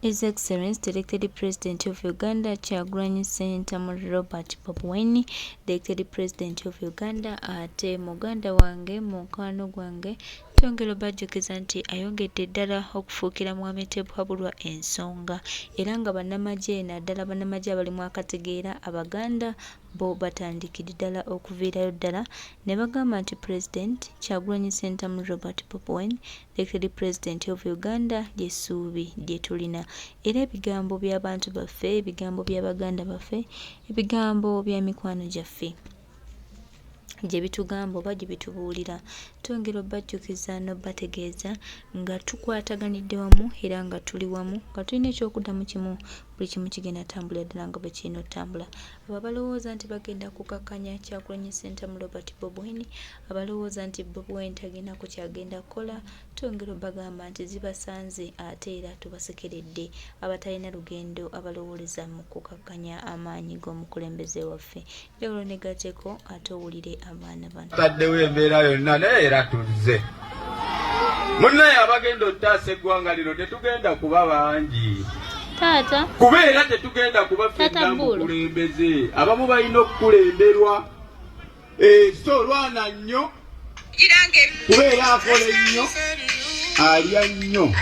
His Excellency the elected President of Uganda Kyagulanyi Ssentamu Robert Bobi Wine, the elected President of Uganda ate muganda wange mukwano gwange twongera bajjukiza nti ayongedde ddala okufuukira Mohamed Habulwa ensonga era nga bannamagye naddala bannamagye abalimu akategeera Abaganda bo batandikira ddala okuviirayo ddala ne bagamba nti President Kyagulanyi Ssentamu Robert Bobi Wine, the elected President of Uganda ly'essuubi lye tulina era ebigambo by'abantu baffe, ebigambo by'Abaganda baffe, ebigambo bya mikwano gyaffe gye bitugamba oba gye bitubuulira twongera obajjukiza n'obategeeza nga tukwataganidde wamu era nga tuli wamu nga tulina ekyokuddamu kimu buli kimu kigenda tambula ddala nga bwe kirina otambula. Abo abalowooza nti bagenda kukakkanya Kyagulanyi Ssentamu Robert Bobi Wine, abalowooza nti Bobi Wine tagenda ku kyagenda kukola, twongera obagamba nti zibasanze ate era tubasekeredde abatalina lugendo abalowooleza mu kukakkanya amaanyi g'omukulembeze waffe. Lero negateeko ate owulire abaana bano. Taddewo embeera yonna naye era tuzze. Munnaye abagenda ottaasa eggwanga lino tetugenda kuba bangi. Taata. Kubeera tetugenda kuba ffenna mukulembeze. Abamu balina okukulemberwa. So lwana nnyo. Kubeera akola ennyo. Alya nnyo.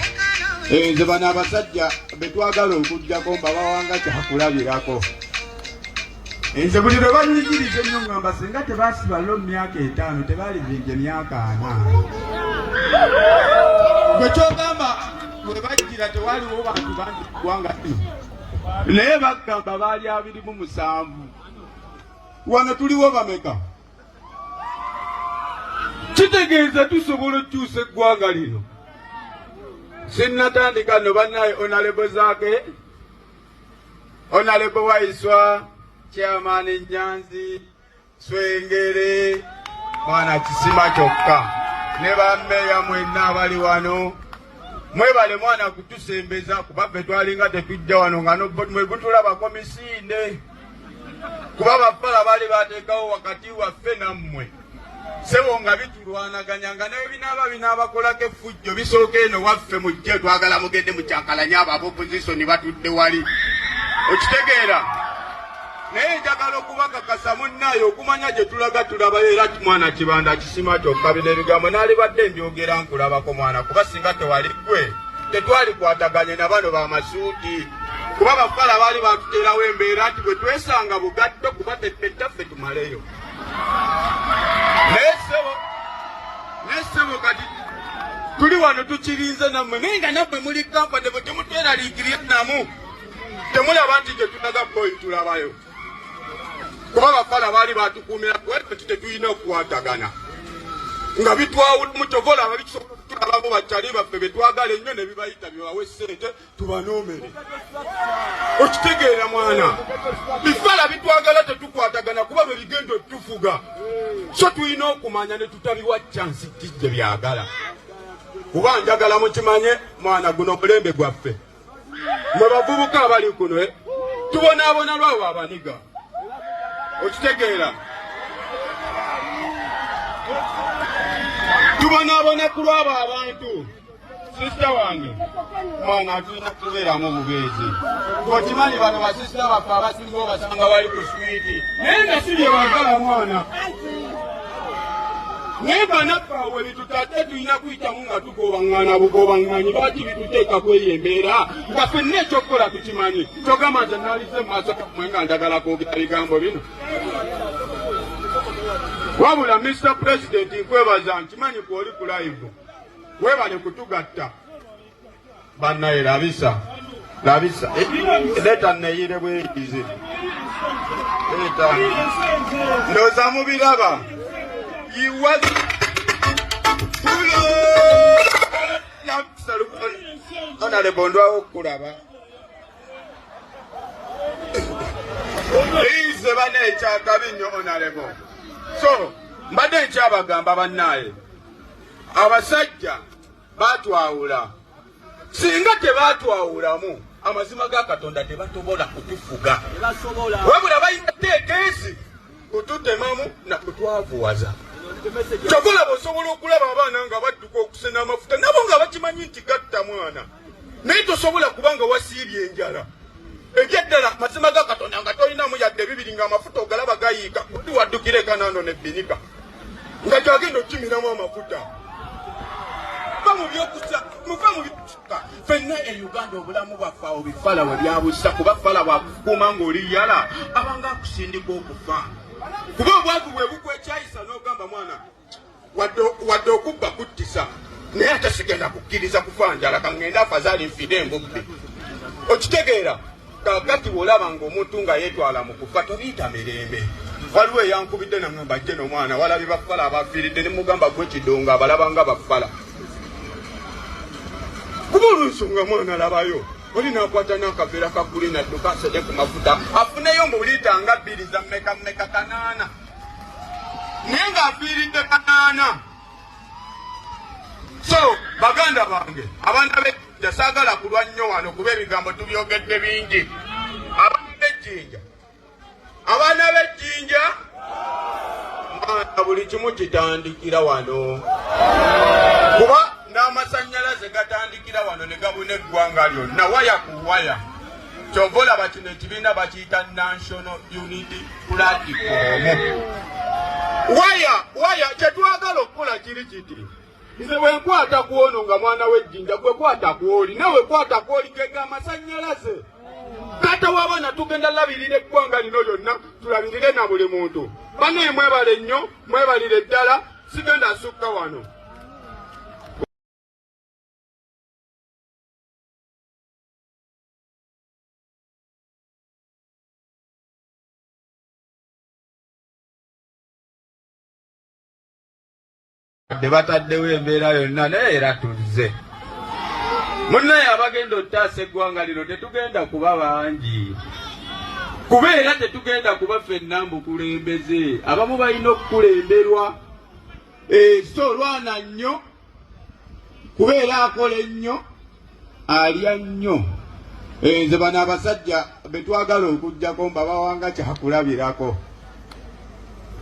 Nze bano abasajja betwagala okuggyako mbabawanga kyakulabirako. Nze buli lwe banyigiriza ennyo ngamba singa tebaasibalo mu myaka 5 tebalivinga emyaka 4. Gwe kyogamba bwe bajjira tewaliwo bantu bangi ggwanga lino. Naye bagamba baali 27. Wano tuliwo bameka? Kitegeeza tusobola okukyusa eggwanga lino. Sinnatandika no bannaye Honorable Zaake, Honorable Waiswa, Chairman Nyanzi, Swengere, mwana kisima kyokka. Ne bammeeya mwenna abali wano. Mwebale mwana kutusembeza kuba ffe twalinga tetujja wano nga mwe butulaba komisinde. Kuba bafala bali bateekawo wakati waffe nammwe. Sebo nga bitulwanaganya nga binaabakolako effujjo bisooka eno waffe mujje twagala mugende mukyankalanya abo opposition batudde wali. Okitegeera? Naye njagala okubakakasa munnaye okumanya gye tulaga tulabayo era mwana kibanda kisima kyokka bino ebigambo naalibadde mbyogera nkulabako mwana kuba singa tewali ggwe tetwalikwataganye na bano bamasuuti kuba bafala baali batuteerawo embeera nti bwe twesanga bugatto kuba tettaffe tumaleyo. Naye ssebo kati tuli wano tukirinze nammwe naye nga nammwe muli kampani bwe temutweraliikirira namu temulaba nti gye tunaga boyi tulabayo. Kuba bafala baali batukuumira kwetu tetulina okukwatagana nga bitwawula mutovola ababikisobola okutulabako bakyali baffe be twagala ennyo ne bibayita byebawe ssente tubanoomere. Okitegeera mwana bifala bitwagala tetukwatagana kuba bwe bigenda otufuga so tulina okumanya ne tutabiwa chansi kijje byagala kuba njagala mukimanye mwana guno mulembe gwaffe mwe bavubuka abali kuno tubonaabona lwawo abaniga. Okitegeera tubonaabona ku lwabo abantu. Sisita wange mwana tulina kubeeramu bubeezi. Okimanyi bano basisita baffe abasinga obasanga bali ku switi naye nga si bye bagala mwana. Naye banaffe awo bitutadde tulina kuyitamu nga tugobaŋŋana bugobaŋŋanyi lwaki bituteeka kweyo embeera nga ffenna ekyokukola tukimanyi. Kyogamba nze naalize mu maaso gammwe nga njagala kwogera bigambo bino. Wabula Mr. President nkwebaza nkimanyi kwoli ku live webale kutugatta bannaye labisa leta neyire bweyize leta ndoza mubiraba yiwazi onale bondwawo okulaba ize bane ekyakabi nnyo onalebo. So mbadde nkyabagamba bannaye abasajja batwawula singa tebatwawulamu amazima ga Katonda tebatobola kutufuga wabula balina teekeesi kututemamu na kutwavuwaza. Kyokola bw'osobola okulaba abaana nga badduka okusena amafuta nabo nga bakimanyi nti gatta mwana naye tosobola kubanga wasiibye enjala ejeddala mazima ga Katonda nga tolinamu yadde bibiri ng'amafuta ogalaba gayiika buli waddukira ekanano nebbinika nga gyagenda okimiramu amafuta muva mu byokusuka ffenna e Uganda obulamu bwaffe awo bifala we byabusa kuba fala bwakukuuma ng'oli yala abanga akusindika okufa kuba obwavu bwe bukwekyayisa n'ogamba mwana wadde okubba kuttisa naye ate sigenda kukkiriza kufa njala kaŋŋenda afazaali nfide embubbi okitegeera kakati bw'olaba ng'omuntu nga yeetwala mu kufa tobiyita mirembe waliwo eyankubidde naŋŋamba jje n'omwana walabi bafala abafiiridde ne mugamba gwe kidongo abalaba nga bafala kuba olwensonga mwana labayo oli n'akwata n'akaveera kagguli nadduka asede ku mafuta afuneyo mu liita nga 2 za mmeka kanaana naye ng'afiiridde kanaana. So baganda bange abaana b'ejjinja saagala kulwa nnyo wano kuba ebigambo tubyogedde bingi. Abaana b'ejjinja mwana buli kimu kitandikira wano kuba n'amasannyalaze gatandikira wano ne gabuna eggwanga lyonna waya ku waya. Kyova olaba kino ekibiina bakiyita National Unity Platform. Waya kyetwagala okukola kiri kiti nze bwenkwata kuono nga mwana w'ejjinja gwe kwata kwoli nawe kwata kwoli gega amasannyalaze kata wabona tugenda labirira eggwanga lino lyonna tulabirire na buli muntu. Banaye mwebale nnyo mwebalire ddala sigenda asukka wano. Debataddewo embeera yonna naye era tuzze. Munnaye abagenda ottaasa eggwanga lino tetugenda kuba bangi. Kuba era tetugenda kuba ffenna mbukulembeze. Abamu balina okukulemberwa. So lwana nnyo. Kuba era akola ennyo. Alya nnyo. Nze bano abasajja betwagala okuggyako mbabawanga kyakulabirako.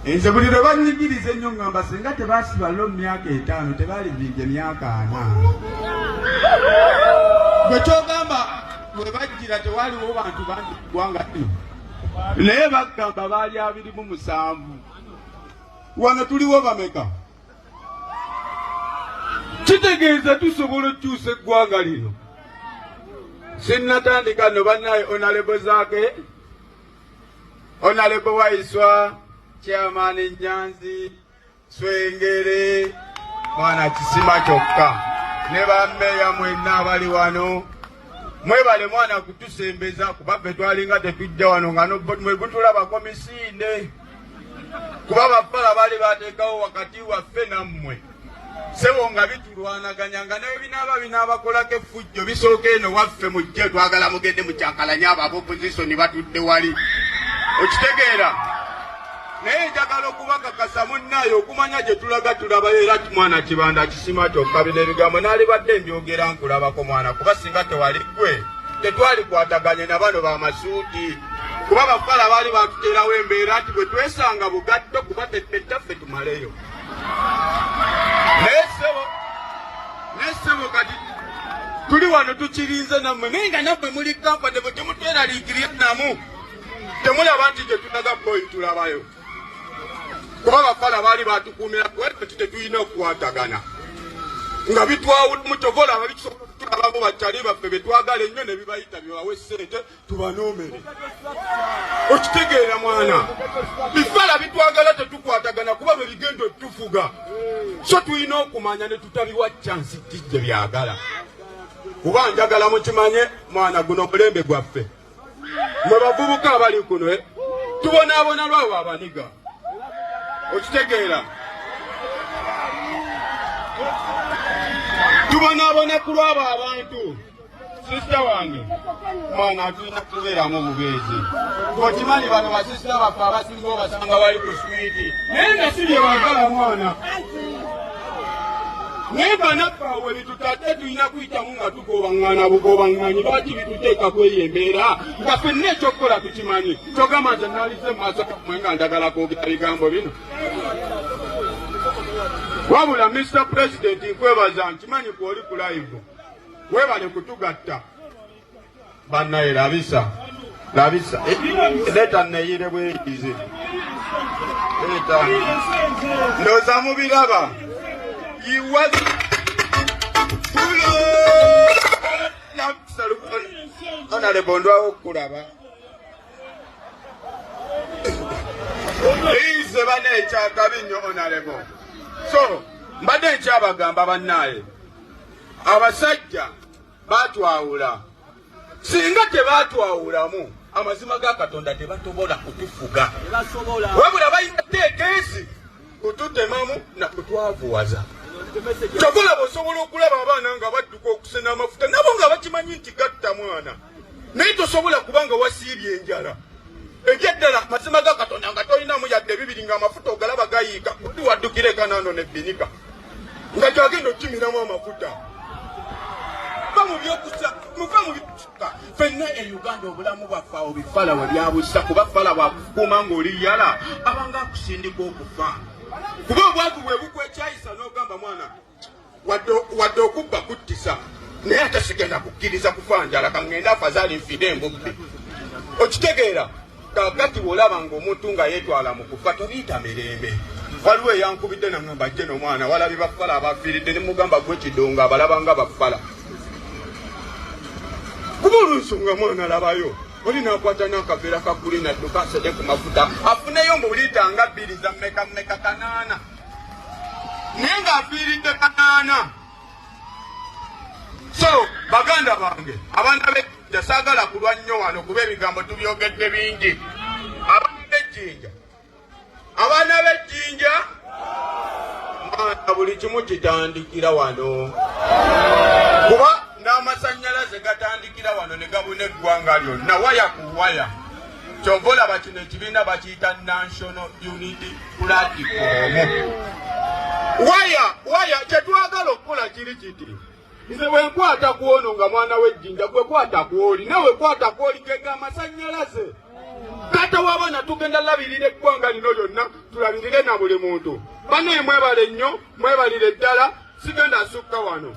Nze buli lwe banyigiriza ennyo ngamba singa tebaasiba lo myaka 5 tebalibimbye myaka 4. Bwe kyogamba bwe bajjira tewaliwo bantu bangi ggwanga lino naye bagamba baali 27. Wano tuliwo bameka? Kitegeeza tusobola okukyusa eggwanga lino. Sinnatandika no bannaye Honorable Zaake, Honorable Waiswa, Chairman Nyanzi, Swengere, mwana kisima kyokka. Ne bammeya mwenna abali wano. Mwebale mwana kutusembeza kuba ffe twalinga tetujja wano nga mwebutulaba komisinde. Kuba bafala bali bateekawo wakati waffe nammwe. Sebo nga bitulwanaganya nga naye binaabakolako effujjo bisooka eno waffe mujje twagala mugende mukyankalanya abo opposition batudde wali. Okitegeera? Naye njagala okubakakasa munnaye okumanya gye tulaga tulaba era mwana kibanda kisima kyokka bino ebigambo naalibadde mbyogera nkulabako mwana kuba singa tewali ggwe tetwali kwataganye na bano b'amasuuti kuba bafala baali batuteerawo embeera nti bwe twesanga bugatto kuba tettaffe tumaleyo. Naye ssebo kati tuli wano tukirinze nammwe naye nga nammwe muli kampani bwe temutweraliikirira namu temulaba nti gye tulaga boyi tulabayo. Kuba bafala baali batukuumira kwete tetulina okukwatagana nga bitwawulamu kyovola ababitulabamu bakyali baffe betwagala ennyo ne bibayita byebawe ssente tubanoomere. Okitegeera mwana bifala bitwagala tetukwatagana kuba bwe bigenda otufuga so tulina okumanya ne tutabiwa chansi tijje byagala kuba njagala mukimanye mwana guno omulembe gwaffe mwe bavubuka abali kuno tubonaabona lwabo abaniga. Okitegeera tubonaabona ku lwabo abantu. Sisita wange mwana atulina kubeeramu obubeezi. Okimanyi bano basisita baffe abasinga obasanga bali ku switi naye nga si bye baagala mwana. Naye banaffe awo bitutadde tulina kuyitamu nga tugobaŋŋaana bugobaŋŋaanyi lwaki bituteeka kweyo embeera nga ffenna ekyokukola tukimanyi. Kyogamba nze naalize mu maaso gammwe nga njagala kwogera bigambo bino. Wabula Mr. President nkwebaza nkimanyi kwoli ku live. webale kutugatta bannaye labisa leta neyire bweyize leta ndoza mubiraba yiwazi onale bondwawo okulaba ize bane ekyakabi nnyo onalebo so mbadde nkyabagamba bannaye abasajja batwawula singa tebatwawulamu amazima ga Katonda tebatobola kutufuga wabula bayina teekesi kututemamu na kutwavuwaza kyokola bosobola okulaba abaana nga badduka okusena amafuta nabo nga bakimanyi nti gatta mwana naye tosobola kubanga wasiibye enjala ekyeddala mazima ga Katonda nga tolinamu yadde bibiri ng'amafuta ogalaba gayiika kuddi waddukire kanano nebbinika nga gyagenda okimiramu amafuta muva mu bituka fenna e Uganda obulamu bwaffe awo bifala we byabusa kuba fala bwakukuuma ng'oli yala abanga akusindika okufa kuba obwavu bwe bukwekyayisa n'ogamba mwana wadde okubba kuttisa naye ate sigenda kukkiriza kufa njala kaŋŋenda afazaali nfide embubbi okitegeera kakati bw'olaba ng'omuntu nga yeetwala mu kufa tobiyita mirembe waliwo eyankubidde naŋŋamba jje n'omwana walabi bafala abafiiridde ne mugamba gwe kidongo abalaba nga bafala kuba olwensonga mwana labayo oli n'akwata n'akaveera kaguli nadduka asede ku mafuta afuneyo mu liita nga 2 za mmeka kanaana naye ng'afiiridde kanaana. So baganda bange abaana b'ejjinja saagala kulwa nnyo wano kuba ebigambo tubyogedde bingi. Abaana b'ejjinja buli kimu kitandikira wano kuba n'amasannyalaze gatandikira wano ne gabuna eggwanga lyonna waya ku waya. Kyova olaba kino ekibiina bakiyita National Unity Platform. Waya kyetwagala okukola kiri kiti nze bwenkwata kuono nga mwana w'ejjinja gwe kwata kwoli nawe kwata kwoli gega amasannyalaze kata wabana tugenda labirira eggwanga lino lyonna tulabirire na buli muntu. Bane mwebale nnyo mwebalire ddala sigenda asukka wano.